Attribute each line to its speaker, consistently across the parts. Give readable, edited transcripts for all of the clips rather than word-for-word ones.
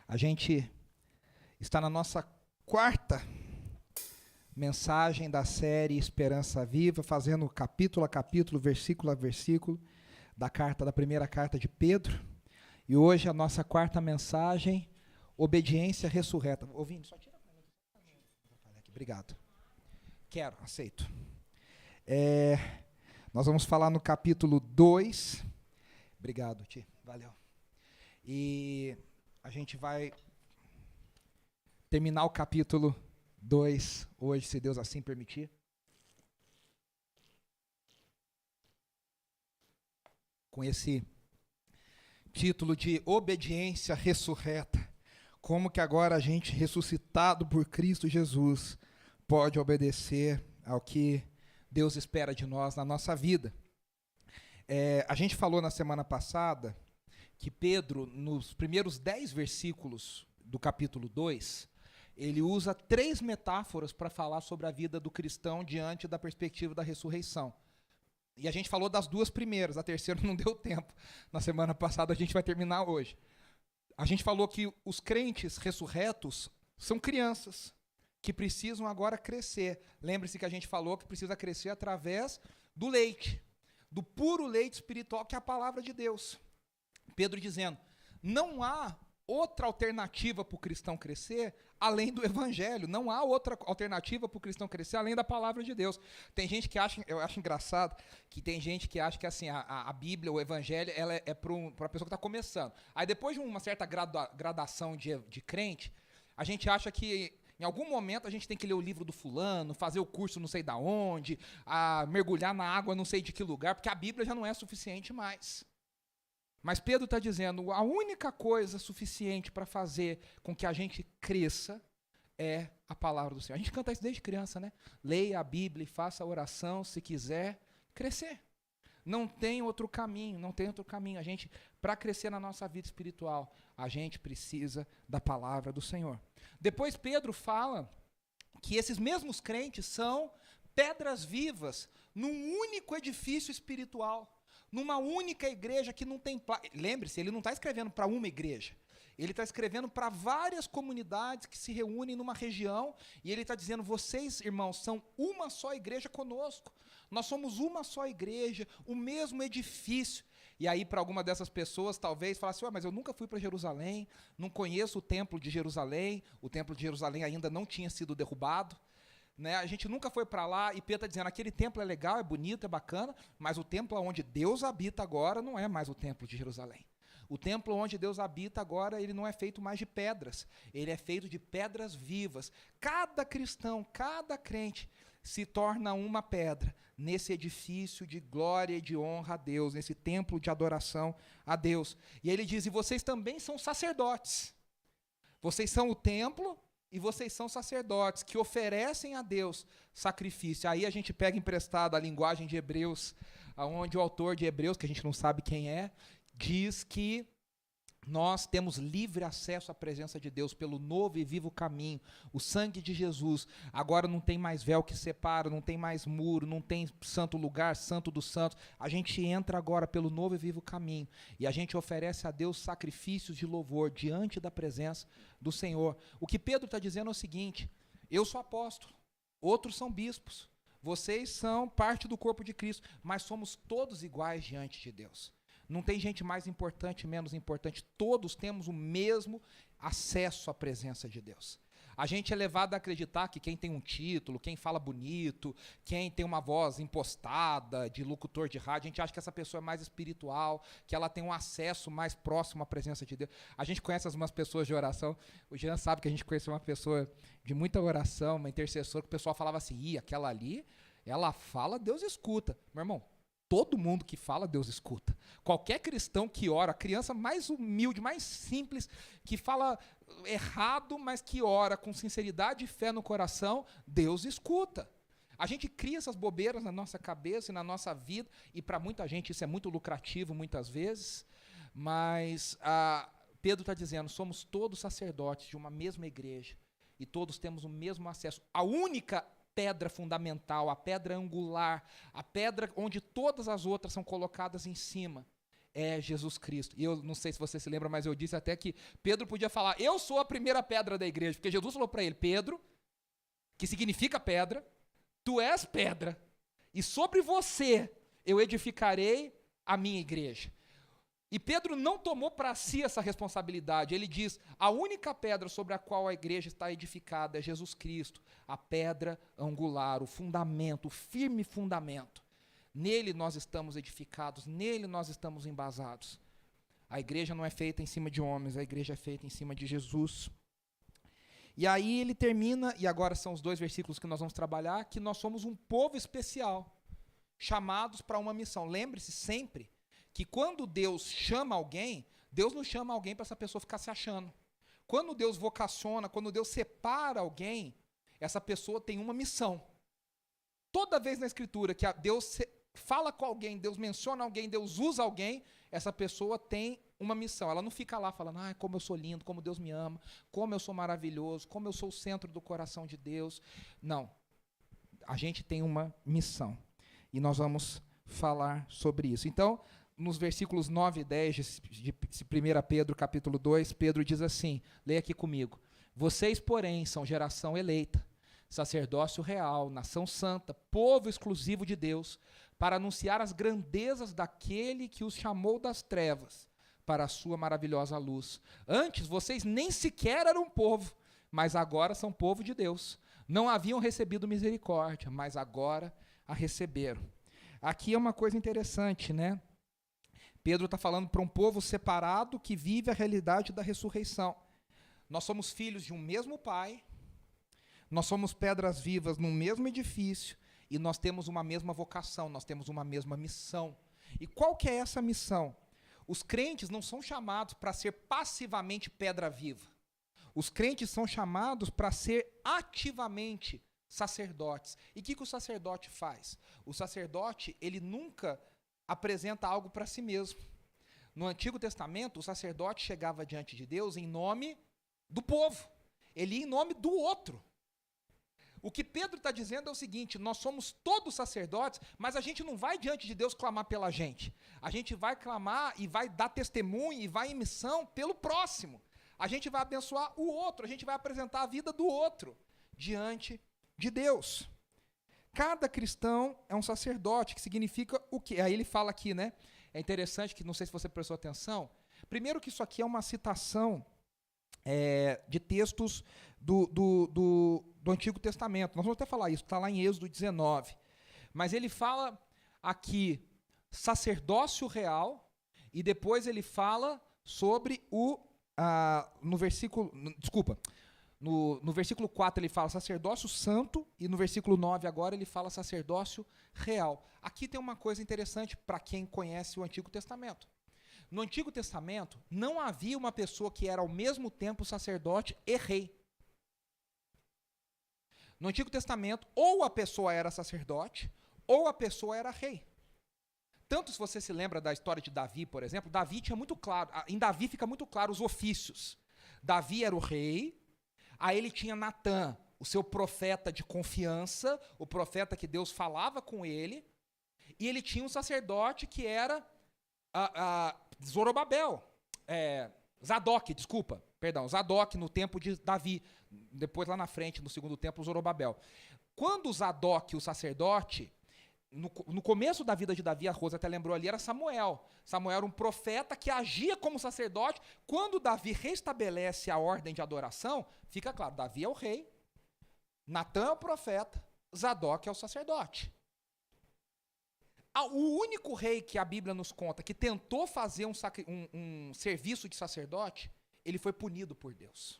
Speaker 1: A gente está na nossa quarta mensagem da série Esperança Viva, fazendo capítulo a capítulo, versículo a versículo, da primeira carta de Pedro. E hoje a nossa quarta mensagem, obediência ressurreta. Ouvindo, só tira para mim. Obrigado. Quero, aceito. Nós vamos falar no capítulo 2. Obrigado, Ti. Valeu. E a gente vai terminar o capítulo 2 hoje, se Deus assim permitir. Com esse título de obediência ressurreta. Como que agora a gente, ressuscitado por Cristo Jesus, pode obedecer ao que Deus espera de nós na nossa vida. A gente falou na semana passada que Pedro, nos primeiros 10 versículos do capítulo 2, ele usa 3 metáforas para falar sobre a vida do cristão diante da perspectiva da ressurreição. E a gente falou das 2 primeiras, a terceira não deu tempo. Na semana passada a gente vai terminar hoje. A gente falou que os crentes ressurretos são crianças que precisam agora crescer. Lembre-se que a gente falou que precisa crescer através do leite, do puro leite espiritual que é a palavra de Deus. Pedro dizendo, não há outra alternativa para o cristão crescer além do evangelho. Não há outra alternativa para o cristão crescer além da palavra de Deus. Tem gente que acha, eu acho engraçado, que tem gente que acha que assim, a Bíblia, o evangelho, ela é para a pessoa que está começando. Aí depois de uma certa gradação de crente, a gente acha que em algum momento a gente tem que ler o livro do fulano, fazer o curso não sei da onde, mergulhar na água não sei de que lugar, porque a Bíblia já não é suficiente mais. Mas Pedro está dizendo, a única coisa suficiente para fazer com que a gente cresça é a palavra do Senhor. A gente canta isso desde criança, né? Leia a Bíblia e faça a oração se quiser crescer. Não tem outro caminho, não tem outro caminho. A gente, para crescer na nossa vida espiritual, a gente precisa da palavra do Senhor. Depois Pedro fala que esses mesmos crentes são pedras vivas num único edifício espiritual. Numa única igreja que não tem... Lembre-se, ele não está escrevendo para uma igreja. Ele está escrevendo para várias comunidades que se reúnem numa região e ele está dizendo, vocês, irmãos, são uma só igreja conosco. Nós somos uma só igreja, o mesmo edifício. E aí, para alguma dessas pessoas, talvez, falasse, mas eu nunca fui para Jerusalém, não conheço o templo de Jerusalém ainda não tinha sido derrubado. Né? A gente nunca foi para lá e Pedro está dizendo, aquele templo é legal, é bonito, é bacana, mas o templo onde Deus habita agora não é mais o templo de Jerusalém. O templo onde Deus habita agora, ele não é feito mais de pedras, ele é feito de pedras vivas. Cada cristão, cada crente se torna uma pedra nesse edifício de glória e de honra a Deus, nesse templo de adoração a Deus. E ele diz, e vocês também são sacerdotes. Vocês são o templo e vocês são sacerdotes que oferecem a Deus sacrifício. Aí a gente pega emprestado a linguagem de Hebreus, onde o autor de Hebreus, que a gente não sabe quem é, diz que nós temos livre acesso à presença de Deus pelo novo e vivo caminho, o sangue de Jesus. Agora não tem mais véu que separa, não tem mais muro, não tem santo lugar, santo dos santos. A gente entra agora pelo novo e vivo caminho e a gente oferece a Deus sacrifícios de louvor diante da presença do Senhor. O que Pedro está dizendo é o seguinte, eu sou apóstolo, outros são bispos, vocês são parte do corpo de Cristo, mas somos todos iguais diante de Deus. Não tem gente mais importante, menos importante. Todos temos o mesmo acesso à presença de Deus. A gente é levado a acreditar que quem tem um título, quem fala bonito, quem tem uma voz impostada de locutor de rádio, a gente acha que essa pessoa é mais espiritual, que ela tem um acesso mais próximo à presença de Deus. A gente conhece algumas pessoas de oração. O Jean sabe que a gente conheceu uma pessoa de muita oração, uma intercessora, que o pessoal falava assim, aquela ali, ela fala, Deus escuta. Meu irmão, todo mundo que fala, Deus escuta. Qualquer cristão que ora, a criança mais humilde, mais simples, que fala errado, mas que ora com sinceridade e fé no coração, Deus escuta. A gente cria essas bobeiras na nossa cabeça e na nossa vida, e para muita gente isso é muito lucrativo muitas vezes, mas Pedro está dizendo, somos todos sacerdotes de uma mesma igreja, e todos temos o mesmo acesso. A única pedra fundamental, a pedra angular, a pedra onde todas as outras são colocadas em cima, é Jesus Cristo. E eu não sei se você se lembra, mas eu disse até que Pedro podia falar, eu sou a primeira pedra da igreja, porque Jesus falou para ele, Pedro, que significa pedra, tu és pedra, e sobre você eu edificarei a minha igreja. E Pedro não tomou para si essa responsabilidade. Ele diz, a única pedra sobre a qual a igreja está edificada é Jesus Cristo, a pedra angular, o fundamento, o firme fundamento. Nele nós estamos edificados, nele nós estamos embasados. A igreja não é feita em cima de homens, a igreja é feita em cima de Jesus. E aí ele termina, e agora são os 2 versículos que nós vamos trabalhar, que nós somos um povo especial, chamados para uma missão. Lembre-se sempre que quando Deus chama alguém, Deus não chama alguém para essa pessoa ficar se achando. Quando Deus vocaciona, quando Deus separa alguém, essa pessoa tem uma missão. Toda vez na Escritura que Deus fala com alguém, Deus menciona alguém, Deus usa alguém, essa pessoa tem uma missão. Ela não fica lá falando, como eu sou lindo, como Deus me ama, como eu sou maravilhoso, como eu sou o centro do coração de Deus. Não. A gente tem uma missão. E nós vamos falar sobre isso. Então, nos versículos 9 e 10 de 1 Pedro, capítulo 2, Pedro diz assim, leia aqui comigo. Vocês, porém, são geração eleita, sacerdócio real, nação santa, povo exclusivo de Deus, para anunciar as grandezas daquele que os chamou das trevas para a sua maravilhosa luz. Antes, vocês nem sequer eram povo, mas agora são povo de Deus. Não haviam recebido misericórdia, mas agora a receberam. Aqui é uma coisa interessante, né? Pedro está falando para um povo separado que vive a realidade da ressurreição. Nós somos filhos de um mesmo pai, nós somos pedras vivas num mesmo edifício e nós temos uma mesma vocação, nós temos uma mesma missão. E qual que é essa missão? Os crentes não são chamados para ser passivamente pedra viva. Os crentes são chamados para ser ativamente sacerdotes. E o que o sacerdote faz? O sacerdote, ele nunca apresenta algo para si mesmo. No Antigo Testamento, o sacerdote chegava diante de Deus em nome do povo. Ele ia em nome do outro. O que Pedro está dizendo é o seguinte, nós somos todos sacerdotes, mas a gente não vai diante de Deus clamar pela gente. A gente vai clamar e vai dar testemunho e vai em missão pelo próximo. A gente vai abençoar o outro, a gente vai apresentar a vida do outro diante de Deus. Cada cristão é um sacerdote, que significa o quê? Aí ele fala aqui, né? É interessante, que não sei se você prestou atenção. Primeiro que isso aqui é uma citação de textos do Antigo Testamento. Nós vamos até falar isso, está lá em Êxodo 19. Mas ele fala aqui sacerdócio real, e depois ele fala sobre no versículo 4 ele fala sacerdócio santo, e no versículo 9 agora ele fala sacerdócio real. Aqui tem uma coisa interessante para quem conhece o Antigo Testamento. No Antigo Testamento não havia uma pessoa que era ao mesmo tempo sacerdote e rei. No Antigo Testamento, ou a pessoa era sacerdote, ou a pessoa era rei. Tanto se você se lembra da história de Davi, por exemplo, Davi tinha muito claro, em Davi fica muito claro os ofícios. Davi era o rei, aí ele tinha Natã, o seu profeta de confiança, o profeta que Deus falava com ele, e ele tinha um sacerdote que era Zadok no tempo de Davi, depois lá na frente, no segundo templo, Zorobabel. Quando Zadok, o sacerdote, no começo da vida de Davi, a Rosa até lembrou ali, era Samuel. Samuel era um profeta que agia como sacerdote. Quando Davi restabelece a ordem de adoração, fica claro, Davi é o rei, Natã é o profeta, Zadok é o sacerdote. O único rei que a Bíblia nos conta que tentou fazer um serviço de sacerdote, ele foi punido por Deus.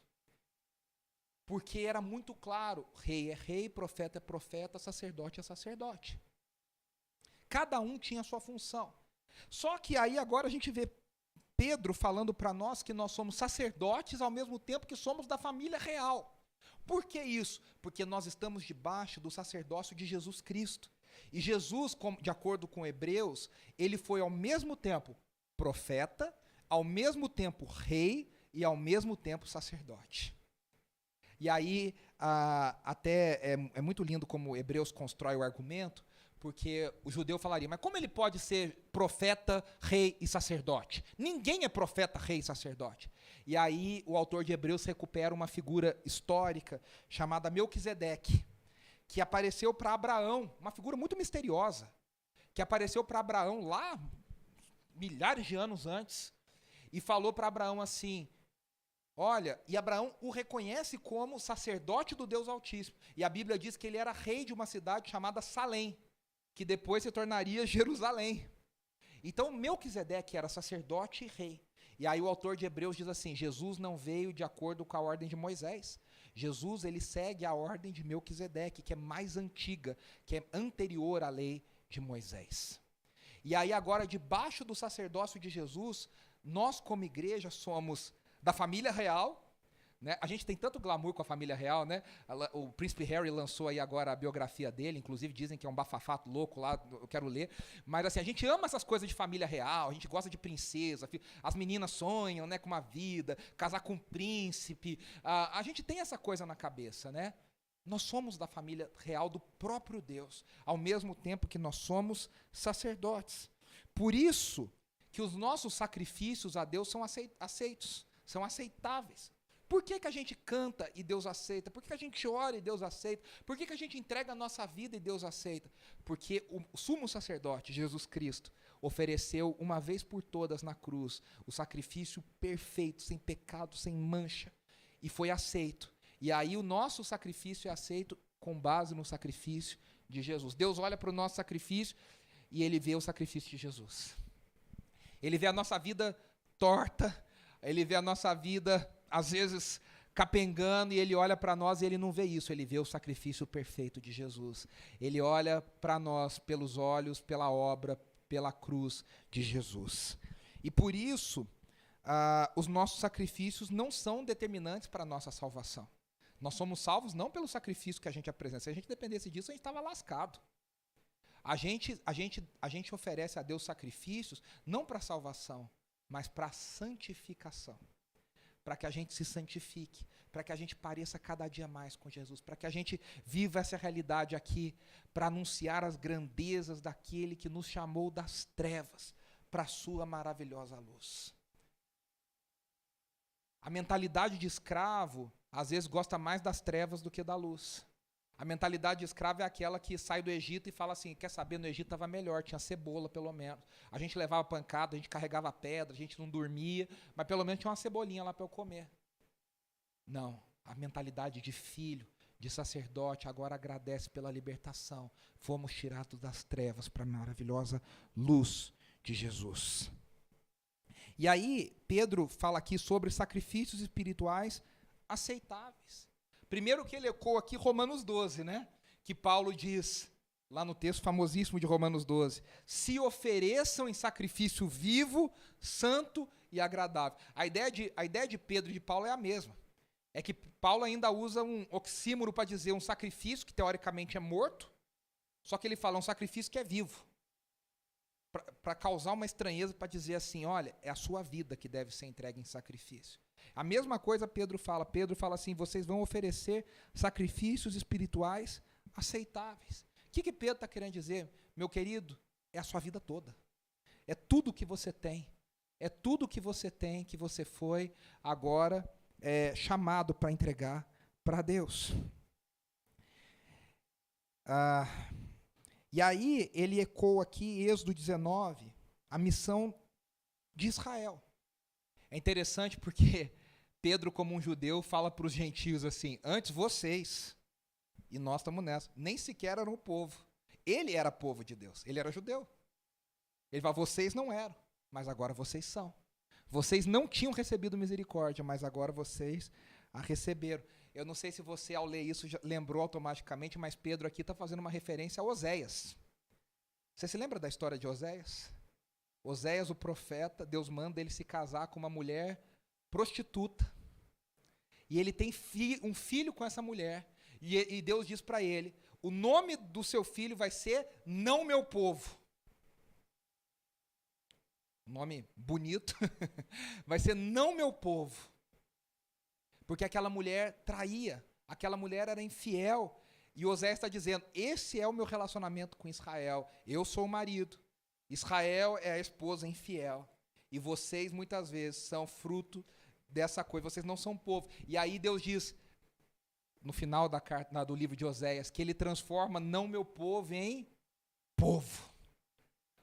Speaker 1: Porque era muito claro, rei é rei, profeta é profeta, sacerdote é sacerdote. Cada um tinha a sua função. Só que aí agora a gente vê Pedro falando para nós que nós somos sacerdotes ao mesmo tempo que somos da família real. Por que isso? Porque nós estamos debaixo do sacerdócio de Jesus Cristo. E Jesus, de acordo com Hebreus, ele foi ao mesmo tempo profeta, ao mesmo tempo rei e ao mesmo tempo sacerdote. E aí, até é muito lindo como Hebreus constrói o argumento, Porque o judeu falaria, mas como ele pode ser profeta, rei e sacerdote? Ninguém é profeta, rei e sacerdote. E aí o autor de Hebreus recupera uma figura histórica chamada Melquisedeque, que apareceu para Abraão, uma figura muito misteriosa, que apareceu para Abraão lá, milhares de anos antes, e falou para Abraão assim, olha, e Abraão o reconhece como sacerdote do Deus Altíssimo. E a Bíblia diz que ele era rei de uma cidade chamada Salém, que depois se tornaria Jerusalém. Então Melquisedeque era sacerdote e rei. E aí o autor de Hebreus diz assim, Jesus não veio de acordo com a ordem de Moisés. Jesus, ele segue a ordem de Melquisedeque, que é mais antiga, que é anterior à lei de Moisés. E aí agora, debaixo do sacerdócio de Jesus, nós como igreja somos da família real, né? A gente tem tanto glamour com a família real, né? O príncipe Harry lançou aí agora a biografia dele, inclusive dizem que é um bafafato louco lá, eu quero ler, mas assim, a gente ama essas coisas de família real, a gente gosta de princesa, as meninas sonham, né, com uma vida, casar com um príncipe, a gente tem essa coisa na cabeça, né? Nós somos da família real do próprio Deus, ao mesmo tempo que nós somos sacerdotes. Por isso que os nossos sacrifícios a Deus são aceitos, são aceitáveis. Por que que a gente canta e Deus aceita? Por que que a gente ora e Deus aceita? Por que que a gente entrega a nossa vida e Deus aceita? Porque o sumo sacerdote, Jesus Cristo, ofereceu uma vez por todas na cruz o sacrifício perfeito, sem pecado, sem mancha, e foi aceito. E aí o nosso sacrifício é aceito com base no sacrifício de Jesus. Deus olha para o nosso sacrifício e ele vê o sacrifício de Jesus. Ele vê a nossa vida torta, ele vê a nossa vida, às vezes, capengando, e ele olha para nós e ele não vê isso, ele vê o sacrifício perfeito de Jesus. Ele olha para nós pelos olhos, pela obra, pela cruz de Jesus. E por isso, os nossos sacrifícios não são determinantes para a nossa salvação. Nós somos salvos não pelo sacrifício que a gente apresenta. Se a gente dependesse disso, a gente estava lascado. A gente oferece a Deus sacrifícios não para salvação, mas para santificação. Para que a gente se santifique, para que a gente pareça cada dia mais com Jesus, para que a gente viva essa realidade aqui, para anunciar as grandezas daquele que nos chamou das trevas para a sua maravilhosa luz. A mentalidade de escravo, às vezes, gosta mais das trevas do que da luz. A mentalidade de escravo é aquela que sai do Egito e fala assim, quer saber, no Egito estava melhor, tinha cebola pelo menos. A gente levava pancada, a gente carregava pedra, a gente não dormia, mas pelo menos tinha uma cebolinha lá para eu comer. Não, a mentalidade de filho, de sacerdote, agora agradece pela libertação. Fomos tirados das trevas para a maravilhosa luz de Jesus. E aí, Pedro fala aqui sobre sacrifícios espirituais aceitáveis. Primeiro que ele ecoa aqui Romanos 12, né? Que Paulo diz, lá no texto famosíssimo de Romanos 12, se ofereçam em sacrifício vivo, santo e agradável. A ideia de Pedro e de Paulo é a mesma. É que Paulo ainda usa um oxímoro para dizer um sacrifício que teoricamente é morto, só que ele fala um sacrifício que é vivo. Para causar uma estranheza, para dizer assim, olha, é a sua vida que deve ser entregue em sacrifício. A mesma coisa Pedro fala assim, vocês vão oferecer sacrifícios espirituais aceitáveis. O que Pedro está querendo dizer? Meu querido, é a sua vida toda. É tudo que você tem. É tudo que você tem, que você foi agora chamado para entregar para Deus. E aí ele ecoa aqui, Êxodo 19, a missão de Israel. É interessante porque Pedro, como um judeu, fala para os gentios assim, antes vocês, e nós estamos nessa, nem sequer eram o povo. Ele era povo de Deus, ele era judeu. Ele fala, vocês não eram, mas agora vocês são. Vocês não tinham recebido misericórdia, mas agora vocês a receberam. Eu não sei se você, ao ler isso, já lembrou automaticamente, mas Pedro aqui está fazendo uma referência a Oséias. Você se lembra da história de Oséias? Oséias, o profeta, Deus manda ele se casar com uma mulher prostituta. E ele tem um filho com essa mulher. E Deus diz para ele, o nome do seu filho vai ser Não Meu Povo. Nome bonito. Vai ser Não Meu Povo. Porque aquela mulher traía, aquela mulher era infiel. E Oséias está dizendo, esse é o meu relacionamento com Israel. Eu sou o marido. Israel é a esposa infiel. E vocês, muitas vezes, são fruto dessa coisa. Vocês não são povo. E aí Deus diz, no final da carta, do livro de Oséias, que ele transforma não meu povo em povo.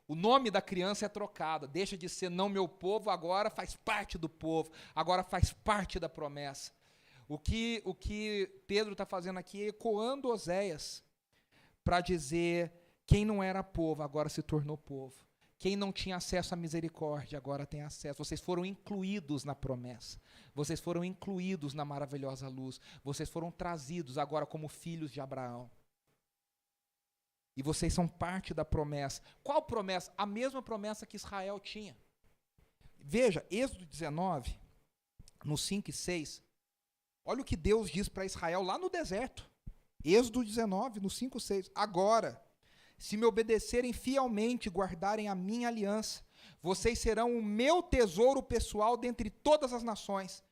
Speaker 1: O nome da criança é trocado. Deixa de ser não meu povo, agora faz parte do povo. Agora faz parte da promessa. O que Pedro está fazendo aqui é ecoando Oséias para dizer, quem não era povo agora se tornou povo. Quem não tinha acesso à misericórdia agora tem acesso. Vocês foram incluídos na promessa. Vocês foram incluídos na maravilhosa luz. Vocês foram trazidos agora como filhos de Abraão. E vocês são parte da promessa. Qual promessa? A mesma promessa que Israel tinha. Veja, Êxodo 19, no 5 e 6, olha o que Deus diz para Israel lá no deserto. Êxodo 19, no 5 e 6. Agora, se me obedecerem fielmente e guardarem a minha aliança, vocês serão o meu tesouro pessoal dentre todas as nações.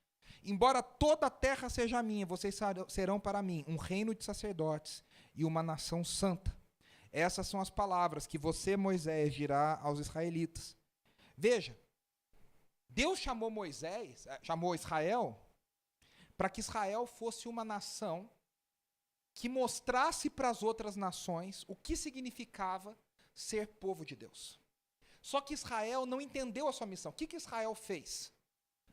Speaker 1: Embora toda a terra seja minha, vocês serão para mim um reino de sacerdotes e uma nação santa. Essas são as palavras que você, Moisés, dirá aos israelitas. Veja, Deus chamou Israel, para que Israel fosse uma nação que mostrasse para as outras nações o que significava ser povo de Deus. Só que Israel não entendeu a sua missão. O que Israel fez?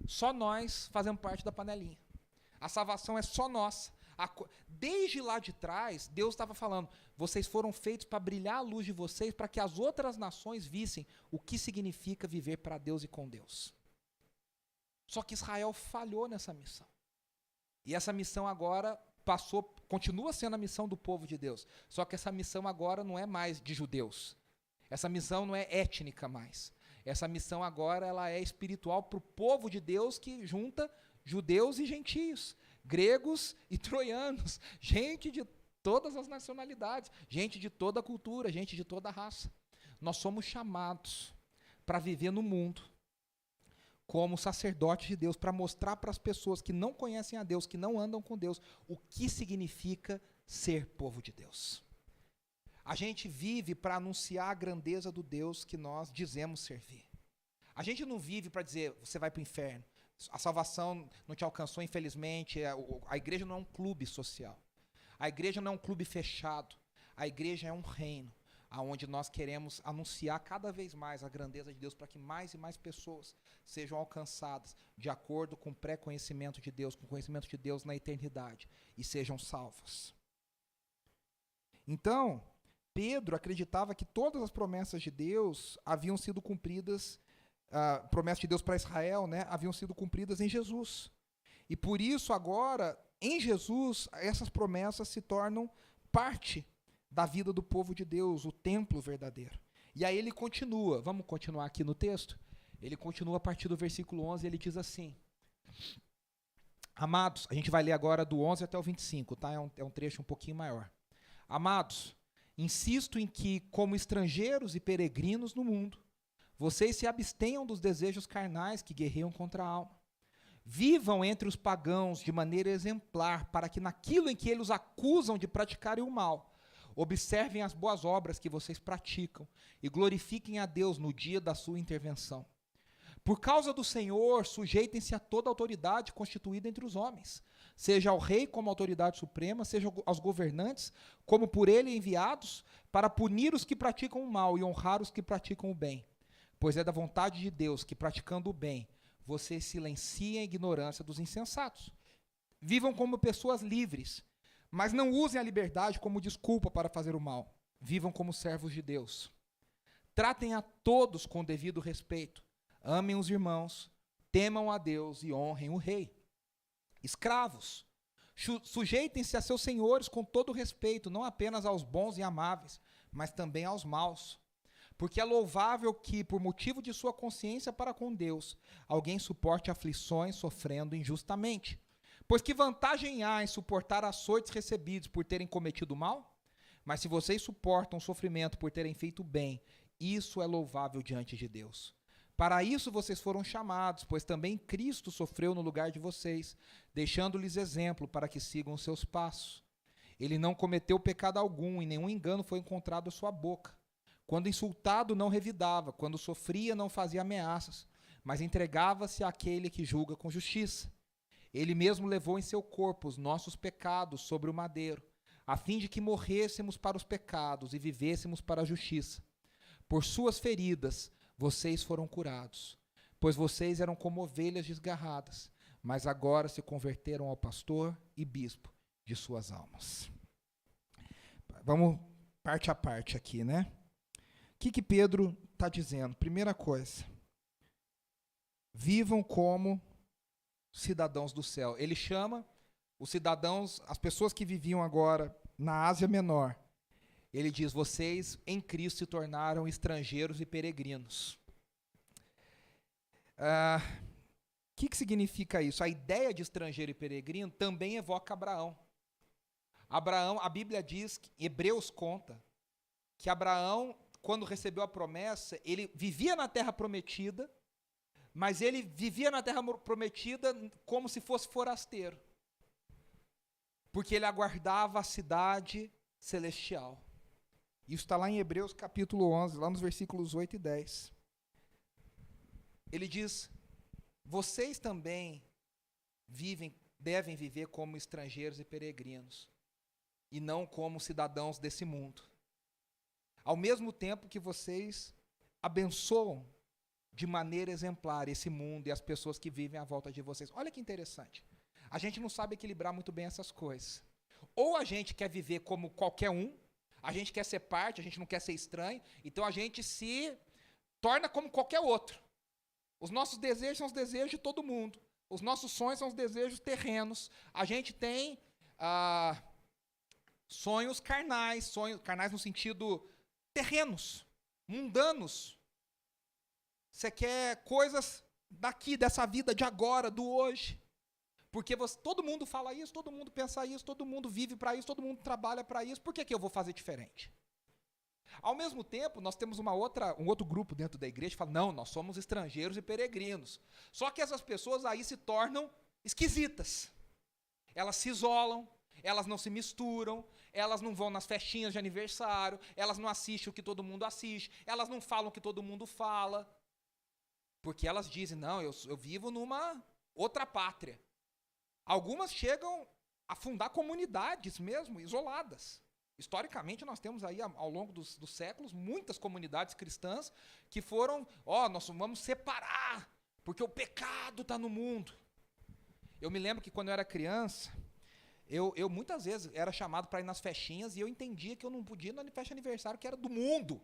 Speaker 1: Só nós fazemos parte da panelinha. A salvação é só nossa. Desde lá de trás, Deus estava falando, vocês foram feitos para brilhar a luz de vocês, para que as outras nações vissem o que significa viver para Deus e com Deus. Só que Israel falhou nessa missão. E essa missão agora continua sendo a missão do povo de Deus. Só que essa missão agora não é mais de judeus. Essa missão não é étnica mais. Essa missão agora ela é espiritual para o povo de Deus que junta judeus e gentios, gregos e troianos, gente de todas as nacionalidades, gente de toda a cultura, gente de toda a raça. Nós somos chamados para viver no mundo como sacerdotes de Deus, para mostrar para as pessoas que não conhecem a Deus, que não andam com Deus, o que significa ser povo de Deus. A gente vive para anunciar a grandeza do Deus que nós dizemos servir. A gente não vive para dizer, você vai para o inferno. A salvação não te alcançou, infelizmente. A igreja não é um clube social. A igreja não é um clube fechado. A igreja é um reino, onde nós queremos anunciar cada vez mais a grandeza de Deus para que mais e mais pessoas sejam alcançadas de acordo com o pré-conhecimento de Deus, com o conhecimento de Deus na eternidade, e sejam salvas. Então, Pedro acreditava que todas as promessas de Deus haviam sido cumpridas, promessas de Deus para Israel, né, haviam sido cumpridas em Jesus. E por isso agora, em Jesus, essas promessas se tornam parte da vida do povo de Deus, o templo verdadeiro. E aí ele continua, vamos continuar aqui no texto? Ele continua a partir do versículo 11, ele diz assim, amados, a gente vai ler agora do 11 até o 25, tá? É um trecho um pouquinho maior. Amados, insisto em que, como estrangeiros e peregrinos no mundo, vocês se abstenham dos desejos carnais que guerreiam contra a alma. Vivam entre os pagãos de maneira exemplar, para que naquilo em que eles os acusam de praticarem o mal, observem as boas obras que vocês praticam e glorifiquem a Deus no dia da sua intervenção. Por causa do Senhor, sujeitem-se a toda autoridade constituída entre os homens, seja ao rei como autoridade suprema, seja aos governantes como por ele enviados, para punir os que praticam o mal e honrar os que praticam o bem. Pois é da vontade de Deus que, praticando o bem, vocês silenciem a ignorância dos insensatos. Vivam como pessoas livres, mas não usem a liberdade como desculpa para fazer o mal. Vivam como servos de Deus. Tratem a todos com devido respeito. Amem os irmãos, temam a Deus e honrem o rei. Escravos, sujeitem-se a seus senhores com todo respeito, não apenas aos bons e amáveis, mas também aos maus. Porque é louvável que, por motivo de sua consciência para com Deus, alguém suporte aflições sofrendo injustamente. Pois que vantagem há em suportar açoites recebidos por terem cometido mal? Mas se vocês suportam o sofrimento por terem feito bem, isso é louvável diante de Deus. Para isso vocês foram chamados, pois também Cristo sofreu no lugar de vocês, deixando-lhes exemplo para que sigam os seus passos. Ele não cometeu pecado algum, e nenhum engano foi encontrado à sua boca. Quando insultado, não revidava. Quando sofria, não fazia ameaças, mas entregava-se àquele que julga com justiça. Ele mesmo levou em seu corpo os nossos pecados sobre o madeiro, a fim de que morrêssemos para os pecados e vivêssemos para a justiça. Por suas feridas, vocês foram curados, pois vocês eram como ovelhas desgarradas, mas agora se converteram ao pastor e bispo de suas almas. Vamos parte a parte aqui, né? O que Pedro está dizendo? Primeira coisa, vivam como cidadãos do céu. Ele chama os cidadãos, as pessoas que viviam agora na Ásia Menor, ele diz, vocês em Cristo se tornaram estrangeiros e peregrinos. O que significa isso? A ideia de estrangeiro e peregrino também evoca Abraão. Abraão, a Bíblia diz, Hebreus conta, que Abraão, quando recebeu a promessa, ele vivia na terra prometida, mas ele vivia na terra prometida como se fosse forasteiro, porque ele aguardava a cidade celestial. Isso está lá em Hebreus capítulo 11, lá nos versículos 8 e 10. Ele diz, vocês também devem viver como estrangeiros e peregrinos, e não como cidadãos desse mundo. Ao mesmo tempo que vocês abençoam de maneira exemplar esse mundo e as pessoas que vivem à volta de vocês. Olha que interessante. A gente não sabe equilibrar muito bem essas coisas. Ou a gente quer viver como qualquer um, a gente quer ser parte, a gente não quer ser estranho, então a gente se torna como qualquer outro. Os nossos desejos são os desejos de todo mundo. Os nossos sonhos são os desejos terrenos. A gente tem sonhos carnais no sentido terrenos, mundanos. Você quer coisas daqui, dessa vida, de agora, do hoje. Porque todo mundo fala isso, todo mundo pensa isso, todo mundo vive para isso, todo mundo trabalha para isso. Por que eu vou fazer diferente? Ao mesmo tempo, nós temos um outro grupo dentro da igreja que fala, não, nós somos estrangeiros e peregrinos. Só que essas pessoas aí se tornam esquisitas. Elas se isolam, elas não se misturam, elas não vão nas festinhas de aniversário, elas não assistem o que todo mundo assiste, elas não falam o que todo mundo fala. Porque elas dizem, não, eu vivo numa outra pátria. Algumas chegam a fundar comunidades mesmo, isoladas. Historicamente, nós temos aí, ao longo dos séculos, muitas comunidades cristãs que foram, nós vamos separar, porque o pecado está no mundo. Eu me lembro que quando eu era criança, eu muitas vezes era chamado para ir nas festinhas e eu entendia que eu não podia ir na festa de aniversário que era do mundo.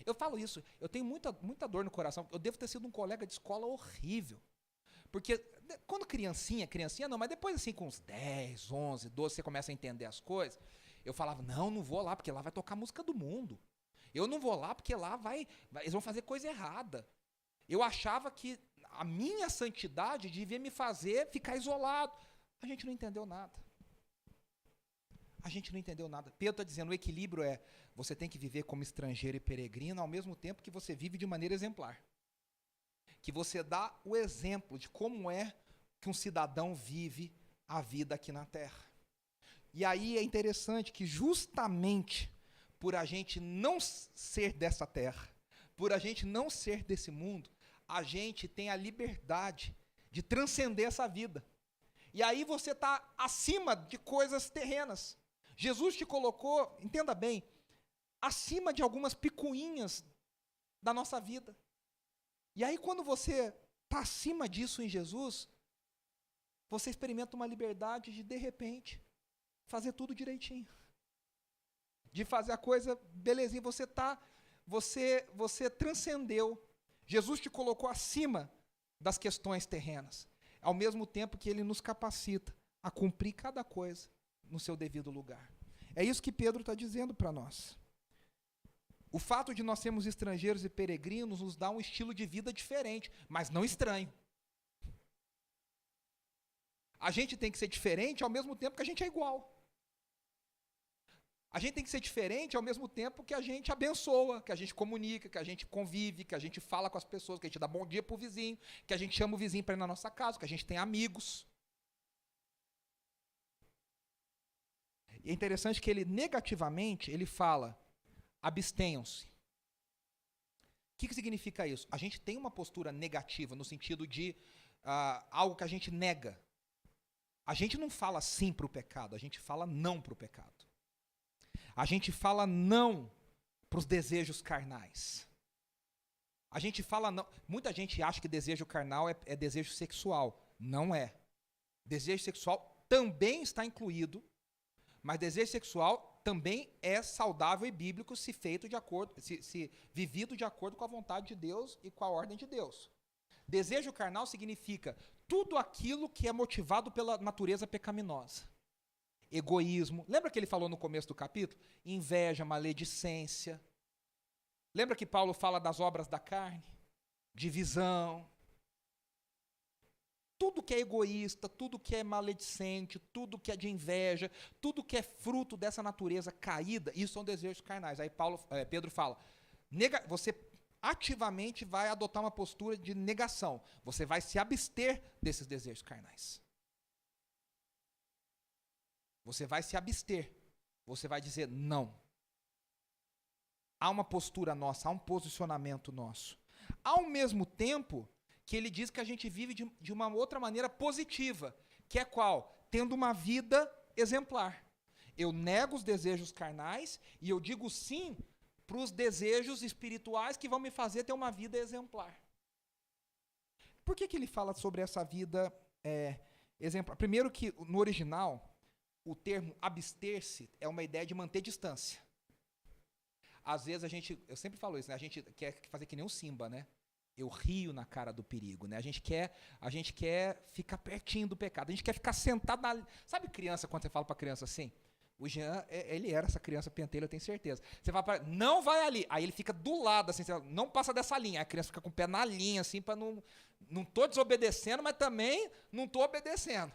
Speaker 1: Eu falo isso, eu tenho muita dor no coração, eu devo ter sido um colega de escola horrível. Porque quando criancinha não, mas depois assim com uns 10, 11, 12, você começa a entender as coisas, eu falava, não vou lá, porque lá vai tocar música do mundo. Eu não vou lá, porque lá eles vão fazer coisa errada. Eu achava que a minha santidade devia me fazer ficar isolado. A gente não entendeu nada. Pedro está dizendo, o equilíbrio é, você tem que viver como estrangeiro e peregrino, ao mesmo tempo que você vive de maneira exemplar. Que você dá o exemplo de como é que um cidadão vive a vida aqui na terra. E aí é interessante que justamente por a gente não ser dessa terra, por a gente não ser desse mundo, a gente tem a liberdade de transcender essa vida. E aí você está acima de coisas terrenas. Jesus te colocou, entenda bem, acima de algumas picuinhas da nossa vida. E aí quando você está acima disso em Jesus, você experimenta uma liberdade de repente, fazer tudo direitinho. De fazer a coisa belezinha. Você transcendeu. Jesus te colocou acima das questões terrenas. Ao mesmo tempo que ele nos capacita a cumprir cada coisa no seu devido lugar. É isso que Pedro está dizendo para nós. O fato de nós sermos estrangeiros e peregrinos nos dá um estilo de vida diferente, mas não estranho. A gente tem que ser diferente ao mesmo tempo que a gente é igual. A gente tem que ser diferente ao mesmo tempo que a gente abençoa, que a gente comunica, que a gente convive, que a gente fala com as pessoas, que a gente dá bom dia para o vizinho, que a gente chama o vizinho para ir na nossa casa, que a gente tem amigos. E é interessante que ele, negativamente, ele fala, abstenham-se. O que significa isso? A gente tem uma postura negativa, no sentido de algo que a gente nega. A gente não fala sim para o pecado, a gente fala não para o pecado. A gente fala não para os desejos carnais. A gente fala não. Muita gente acha que desejo carnal é desejo sexual. Não é. Desejo sexual também está incluído, mas desejo sexual também é saudável e bíblico se feito de acordo, se vivido de acordo com a vontade de Deus e com a ordem de Deus. Desejo carnal significa tudo aquilo que é motivado pela natureza pecaminosa. Egoísmo. Lembra que ele falou no começo do capítulo? Inveja, maledicência. Lembra que Paulo fala das obras da carne? Divisão. Tudo que é egoísta, tudo que é maledicente, tudo que é de inveja, tudo que é fruto dessa natureza caída, isso são desejos carnais. Aí Pedro fala, você ativamente vai adotar uma postura de negação. Você vai se abster desses desejos carnais. Você vai se abster. Você vai dizer não. Há uma postura nossa, há um posicionamento nosso. Ao mesmo tempo que ele diz que a gente vive de uma outra maneira positiva, que é qual? Tendo uma vida exemplar. Eu nego os desejos carnais e eu digo sim para os desejos espirituais que vão me fazer ter uma vida exemplar. Por que ele fala sobre essa vida exemplar? Primeiro que, no original, o termo abster-se é uma ideia de manter distância. Às vezes eu sempre falo isso, né? A gente quer fazer que nem o Simba, né? Eu rio na cara do perigo, né? A gente quer ficar pertinho do pecado. A gente quer ficar sentado na... Sabe criança, quando você fala para criança assim? O Jean, ele era essa criança pentelha, eu tenho certeza. Você fala para ele, não vai ali. Aí ele fica do lado, assim, não passa dessa linha. Aí a criança fica com o pé na linha, assim, para não tô desobedecendo, mas também não tô obedecendo.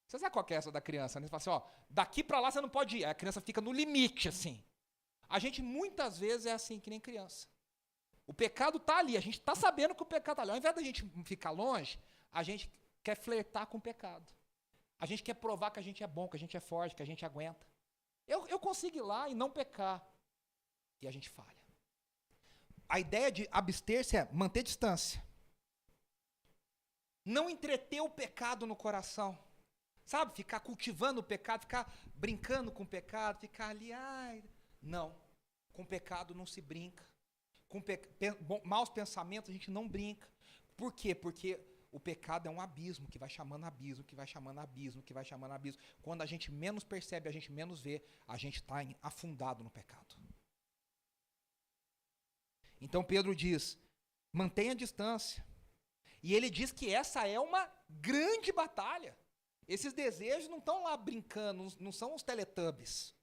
Speaker 1: Você sabe qual que é essa da criança, né? Você fala assim, ó, daqui para lá você não pode ir. Aí a criança fica no limite, assim. A gente muitas vezes é assim, que nem criança. O pecado está ali, a gente está sabendo que o pecado está ali. Ao invés da gente ficar longe, a gente quer flertar com o pecado. A gente quer provar que a gente é bom, que a gente é forte, que a gente aguenta. Eu consigo ir lá e não pecar. E a gente falha. A ideia de abster-se é manter distância. Não entreter o pecado no coração. Sabe? Ficar cultivando o pecado, ficar brincando com o pecado, ficar ali, Não, com pecado não se brinca. Com maus pensamentos a gente não brinca. Por quê? Porque o pecado é um abismo que vai chamando abismo, que vai chamando abismo, que vai chamando abismo. Quando a gente menos percebe, a gente menos vê, a gente está afundado no pecado. Então Pedro diz, mantenha a distância. E ele diz que essa é uma grande batalha. Esses desejos não estão lá brincando, não são os Teletubbies.